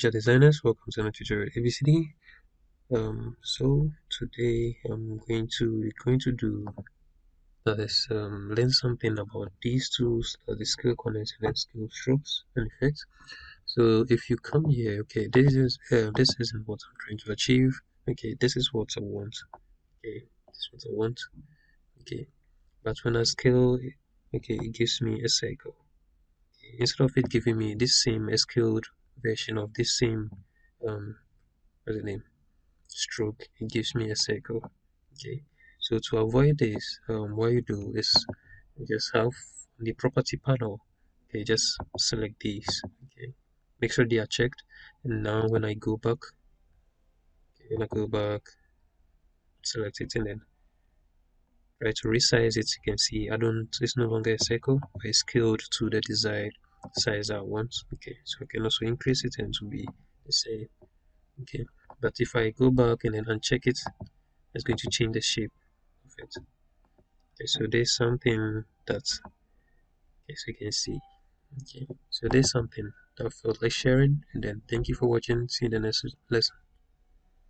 Designers, welcome to my tutorial ABCD. So today we're going to do this learn something about these tools, the skill connects and then skill strokes and effects. So if you come here, okay, this isn't what I'm trying to achieve. Okay, this is what I want. Okay, this is what I want. Okay, but when I scale, okay, it gives me a cycle. Okay, instead of it giving me this same scaled version of this same what's the name stroke, it gives me a circle. Okay, so to avoid this, what you do is you just have the property panel. Okay, just select these. Okay, make sure they are checked. And now when I go back, okay, when I go back, select it and then try to resize it. You can see I don't. It's no longer a circle, but it's scaled to the desired size I want. Okay, so I can also increase it and to be the same. Okay, but if I go back and then uncheck it, it's going to change the shape of it. Okay, so there's something that, as you can see. Okay, so there's something that I felt like sharing, and then thank you for watching. See you in the next lesson.